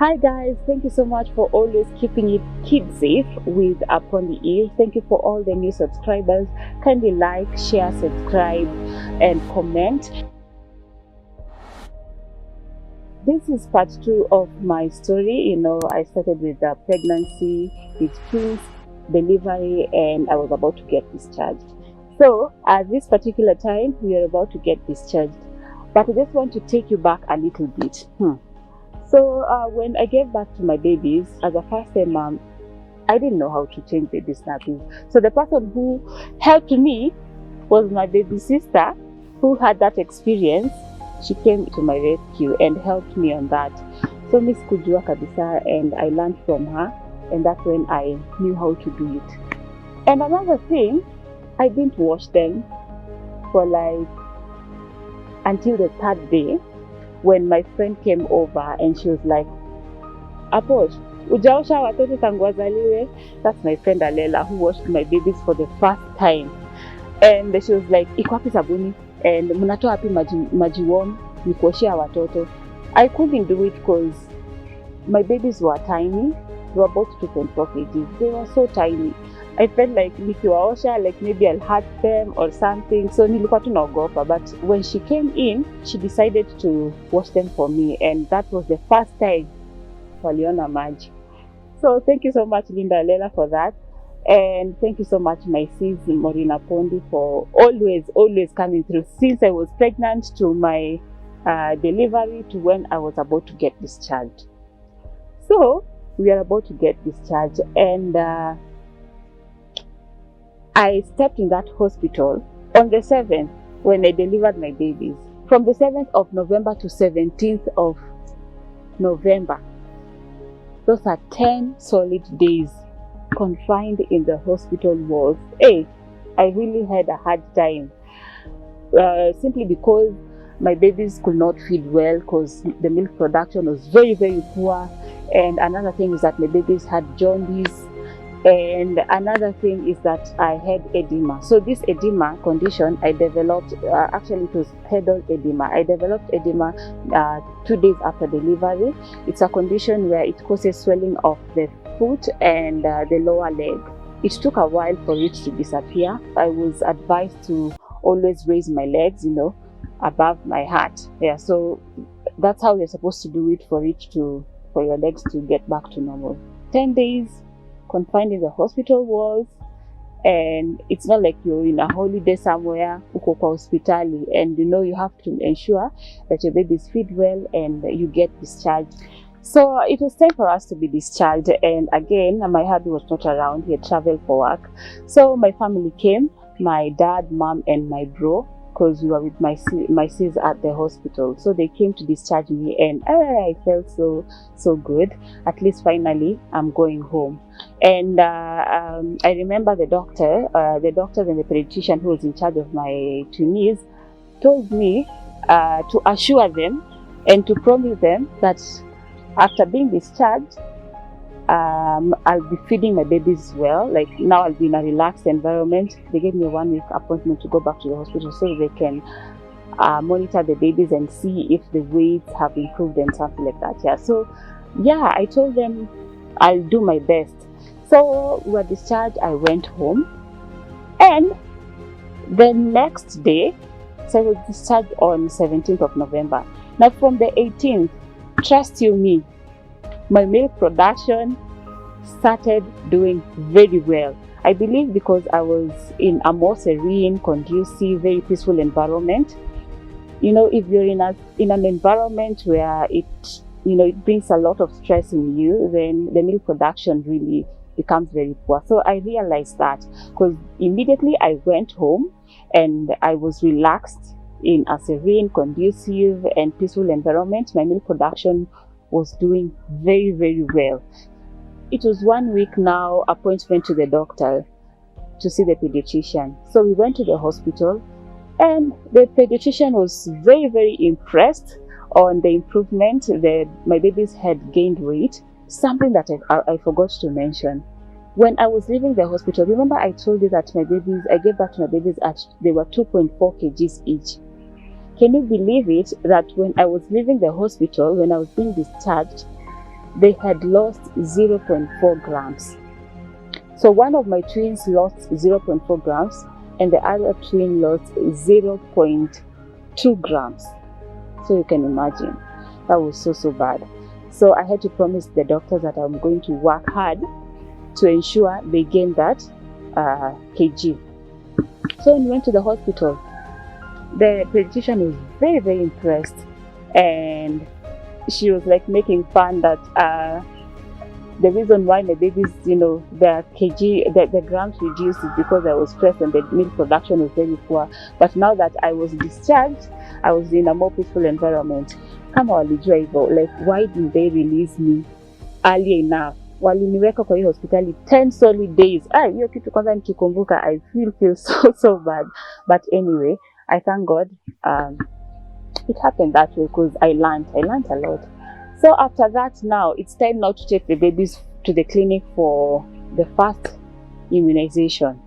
Hi guys, thank you so much for always keeping it kid safe with Upon the Ear. Thank you for all the new subscribers. Kindly like, share, subscribe, and comment. This is part 2 of my story. I started with the pregnancy, with twins, delivery, and I was about to get discharged. So at this particular time, we are about to get discharged. But I just want to take you back a little bit. So when I gave birth to my babies, as a first-time mom, I didn't know how to change baby nappies. So the person who helped me was my baby sister, who had that experience. She came to my rescue and helped me on that. So Miss Kujua Kabisa, and I learned from her, and that's when I knew how to do it. And another thing, I didn't wash them for until the third day, when my friend came over and she was like, Aposh, ujaosha watoto tangu wazaliwe? That's my friend Alela, who washed my babies for the first time. And she was like, iko wapi sabuni? And mnatoa wapi maji warm ni kuoshea watoto? I couldn't do it because my babies were tiny. They were about 2.4 kg. They were so tiny. I felt like nikiwaosha, like maybe I'll hurt them or something. So nilikuwa tu naogopa. But when she came in, she decided to wash them for me. And that was the first time waliona maji. So thank you so much, Linda Lela, for that. And thank you so much, my sis Morina Pondi, for always coming through since I was pregnant to my delivery to when I was about to get discharged. So we are about to get discharged, and I stepped in that hospital on the 7th when I delivered my babies. From the 7th of November to 17th of November. Those are 10 solid days confined in the hospital walls. Hey, I really had a hard time. Simply because my babies could not feed well because the milk production was very, very poor. And another thing is that my babies had jaundice. And another thing is that I had edema. So this edema condition I developed, actually it was pedal edema. I developed edema 2 days after delivery. It's a condition where it causes swelling of the foot and the lower leg. It took a while for it to disappear. I was advised to always raise my legs, above my heart. Yeah, so that's how you're supposed to do it for your legs to get back to normal. 10 days confined in the hospital walls, and it's not like you're in a holiday somewhere uko kwa hospitali, and you have to ensure that your babies feed well and you get discharged. So it was time for us to be discharged, and again my hubby was not around. He had traveled for work. So my family came, my dad, mom, and my bro, because we were with my sis at the hospital. So they came to discharge me, and I felt so good. At least finally I'm going home. And I remember the doctors and the pediatrician who was in charge of my twins told me to assure them and to promise them that after being discharged, I'll be feeding my babies well. Like now I'll be in a relaxed environment. They gave me a 1-week appointment to go back to the hospital so they can monitor the babies and see if the weights have improved and something like that. Yeah. So yeah, I told them I'll do my best. So we were discharged. I went home, and the next day, so I was discharged on 17th of November. Now from the 18th, trust you me, my milk production started doing very well. I believe because I was in a more serene, conducive, very peaceful environment. If you're in an environment where it brings a lot of stress in you, then the milk production really becomes very poor. So I realized that because immediately I went home and I was relaxed in a serene, conducive, and peaceful environment. My milk production was doing very, very well. It was 1 week now, appointment to the doctor to see the pediatrician. So we went to the hospital, and the pediatrician was very, very impressed on the improvement. My babies had gained weight. Something that I forgot to mention. When I was leaving the hospital, remember I told you that I gave birth to my babies they were 2.4 kgs each. Can you believe it that when I was leaving the hospital, when I was being discharged, they had lost 0.4 grams. So one of my twins lost 0.4 grams and the other twin lost 0.2 grams. So you can imagine, that was so bad. So I had to promise the doctors that I'm going to work hard to ensure they gain that kg. So when we went to the hospital, the pediatrician was very impressed, and she was like making fun that the reason why my babies, their kg, the grams reduced is because I was stressed and the milk production was very poor. But now that I was discharged, I was in a more peaceful environment. Kama walijua hivyo, like why didn't they release me early enough? Waliniweka kwa hiyo hospitali 10 solid days. Hiyo kitu kwanza nikikumbuka, I feel so bad. But anyway, I thank God it happened that way because I learned a lot. So after that, now it's time now to take the babies to the clinic for the first immunization.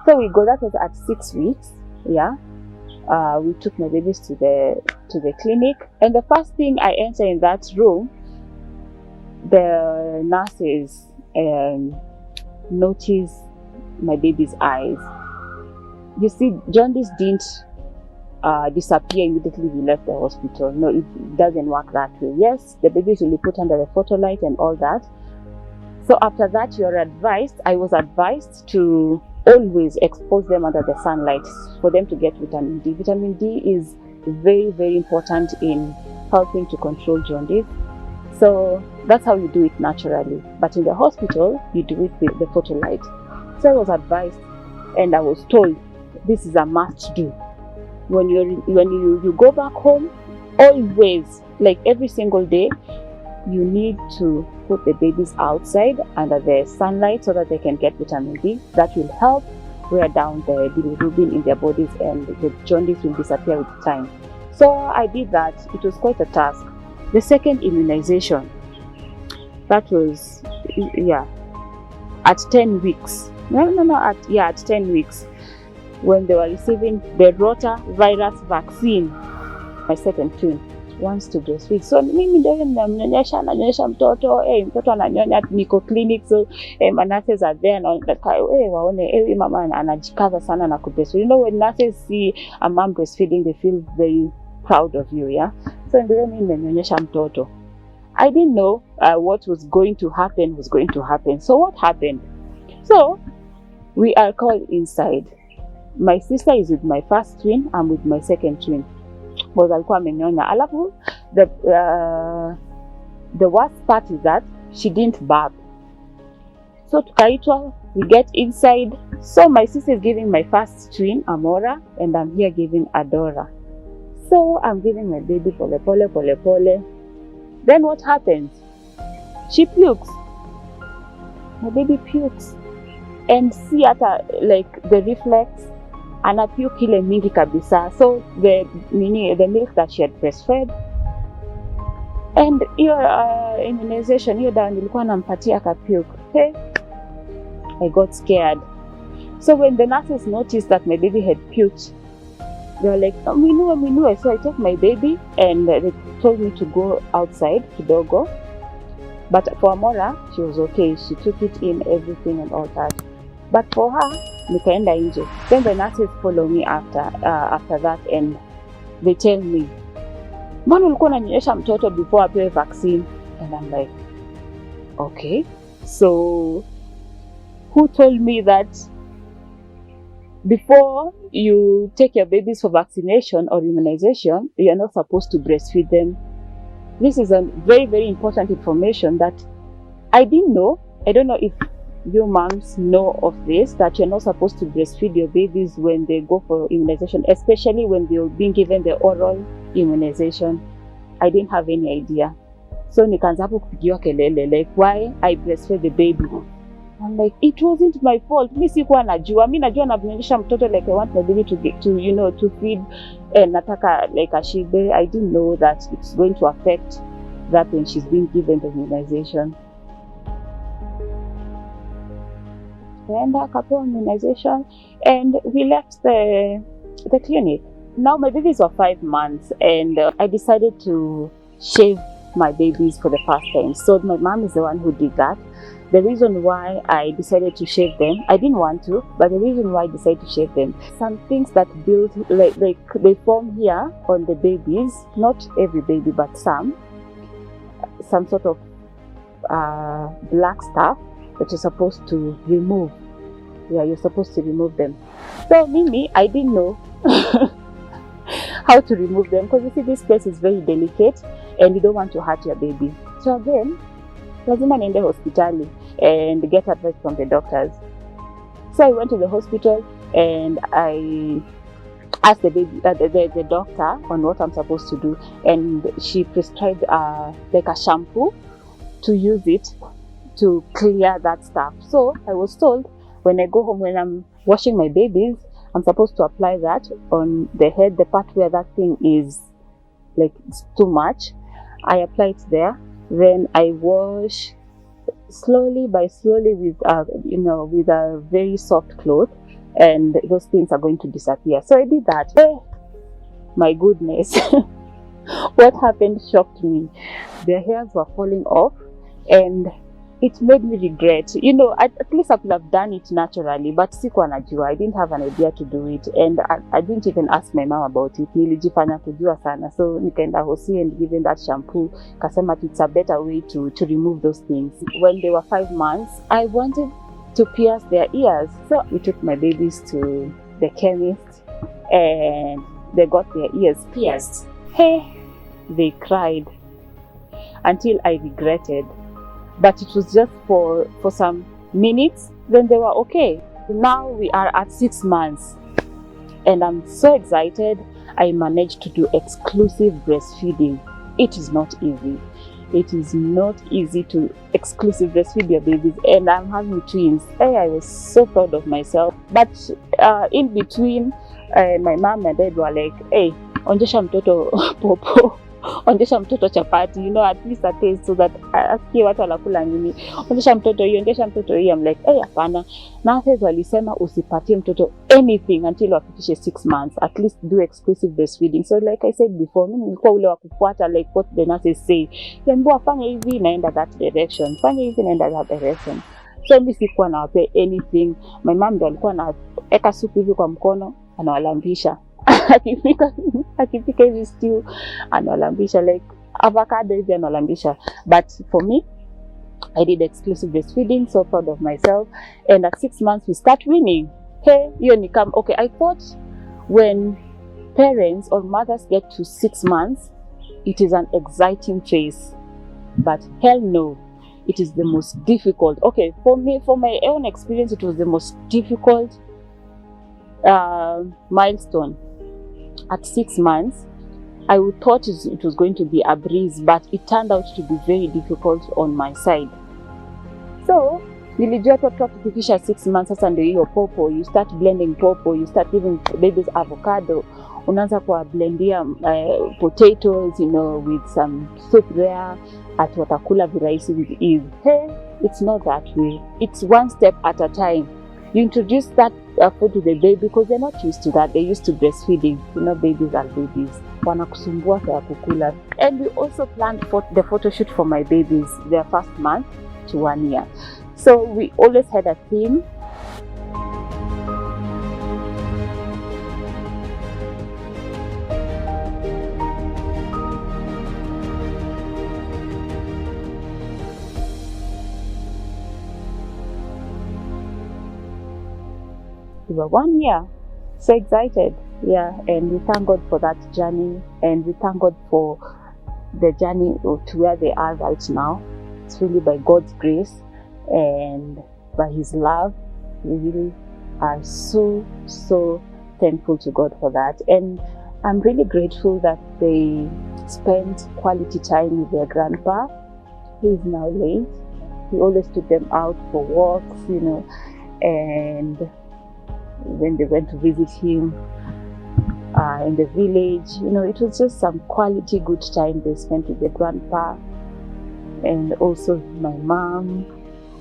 So we go, that was at 6 weeks. Yeah, we took my babies to the clinic, and the first thing I enter in that room, the nurses notice my baby's eyes. You see, jaundice didn't disappear immediately we left the hospital. No, it doesn't work that way. Yes, the babies will be put under the photolight and all that. So after that, I was advised to always expose them under the sunlight for them to get vitamin D. Vitamin D is very important in helping to control jaundice. So that's how you do it naturally. But in the hospital, you do it with the photolight. So I was advised and I was told this is a must do. When you go back home, always, like every single day, you need to put the babies outside under the sunlight so that they can get vitamin D. That will help wear down the bilirubin in their bodies, and the jaundice will disappear with time. So I did that. It was quite a task. The second immunization, that was at 10 weeks. At 10 weeks, when they were receiving the rotavirus vaccine. My second twin wants to breastfeed, so mimi ndio nanyonyesha mtoto, mtoto ananyonya, niko clinic, so nurses are there na waone mama anajikaza sana na kubreastfeed. When nurses see a mom breastfeeding, they feel very proud of you, yeah. So ndio mimi nanyonyesha mtoto. I didn't know what was going to happen. So what happened? So we are called inside. My sister is with my first twin, I'm with my second twin. Because alikuwa amenyonya. Alafu the worst part is that she didn't barb. So tukaitwa, we get inside. So my sister is giving my first twin Amora, and I'm here giving Adora. So I'm giving my baby pole. Then what happens? She pukes. My baby pukes. And see at like the reflex, anapuke ile mingi kabisa. So the milk that she had breastfed, and your immunization, hiyo dawa nilikuwa nampatia akapuke. Okay, I got scared. So when the nurses noticed that my baby had puked, they were like, we knew. So I took my baby and they told me to go outside kidogo. But for Amora, she was okay. She took it in, everything and all that. But for her, nikaenda nje. Then the nurses follow me after that, and they tell me, mbona ulikuwa unanyonyesha mtoto before apewe vaccine? And I'm like, okay. So who told me that before you take your babies for vaccination or immunization, you're not supposed to breastfeed them? This is a very important information that I didn't know. I don't know if you moms know of this, that you're not supposed to breastfeed your babies when they go for immunization, especially when they're being given the oral immunization. I didn't have any idea. So nikaanza hapo kupigiwa kelele, like why I breastfed the baby. I'm like, it wasn't my fault. Mimi sikuwa najua. Mimi najua navyonyesha mtoto, like I want my baby to feed, and nataka like ashibe. I didn't know that it's going to affect that when she's being given the immunization. And akapewa immunization, and we left the clinic. Now my babies were 5 months, and I decided to shave my babies for the first time. So my mom is the one who did that. The reason why I decided to shave them, I didn't want to, but the reason why I decided to shave them, some things that build, like they form here on the babies, not every baby, but some sort of black stuff that you're supposed to remove. Yeah, you're supposed to remove them. So Mimi, I didn't know how to remove them, because you see this place is very delicate and you don't want to hurt your baby. So again, lazima niende hospitali and get advice from the doctors. So I went to the hospital and I asked the doctor on what I'm supposed to do, and she prescribed like a shampoo to use it to clear that stuff. So I was told when I go home, when I'm washing my babies, I'm supposed to apply that on the head, the part where that thing is like it's too much. I apply it there. Then I wash slowly by slowly with with a very soft cloth, and those things are going to disappear. So I did that. Oh my goodness. What happened shocked me. Their hairs were falling off and it made me regret. At least I could have done it naturally, but sikuwa najua. I didn't have an idea to do it, and I didn't even ask my mom about it. Nilijifanya kujua sana. So nikaenda hosi and given that shampoo, kasema it's a better way to remove those things. When they were 5 months, I wanted to pierce their ears. So we took my babies to the chemist and they got their ears pierced. Hey, they cried until I regretted. But it was just for some minutes, then they were okay. Now we are at 6 months and I'm so excited. I managed to do exclusive breastfeeding. It is not easy. It is not easy to exclusive breastfeed your babies, and I'm having twins. Hey, I was so proud of myself. But in between, my mom and dad were like, hey, onjesha mtoto popo. Onjesha mtoto chapati, at least a taste, so that asikie watu wanakula nini. Onjesha mtoto hii. I'm like, hapana. Nurses walisema usipatie mtoto anything until wafikishe 6 months. At least do exclusive breastfeeding. So like I said before, mimi nilikuwa ule wa kufuata like what the nurses say. Yambiwa fanya hivi naenda that direction. Fanya hivi naenda that direction. So mimi sikuwa nawapea anything. My mom ndo alikuwa anaeka supu hivi kwa mkono, anawalambisha. Akipika hivi stew analambisha, like avocado hivi analambisha. But for me, I did exclusive breastfeeding, so proud of myself. And at 6 months we start weaning. Hey, okay, I thought when parents or mothers get to 6 months, it is an exciting phase, but hell no, it is the most difficult. Okay, for me, for my own experience, it was the most difficult milestone. At 6 months, I thought it was going to be a breeze, but it turned out to be very difficult on my side. So, nilijua tukifikisha 6 months, sasa ndio hiyo popo, you start blending popo, you start giving babies avocado, unaanza kwa blendia potatoes, with some soup there, at watakula virahisi with ease. Hey, it's not that way. It's one step at a time. You introduce that food to the baby because they're not used to that. They're used to breastfeeding. Babies are babies. Wanakusumbua kwa kukula. And we also planned for the photo shoot for my babies, their first month to 1 year. So we always had a theme. We were 1 year, so excited, yeah, and we thank God for that journey, and we thank God for the journey to where they are right now. It's really by God's grace and by His love. We really are so thankful to God for that, and I'm really grateful that they spent quality time with their grandpa. He is now late. He always took them out for walks, and when they went to visit him in the village, it was just some quality good time they spent with the grandpa and also my mom.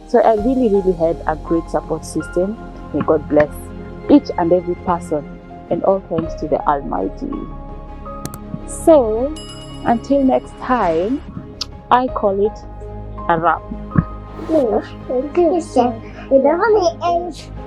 So I really had a great support system. May God bless each and every person, and all thanks to the Almighty. So until next time, I call it a wrap. Yes, it is. We don't want to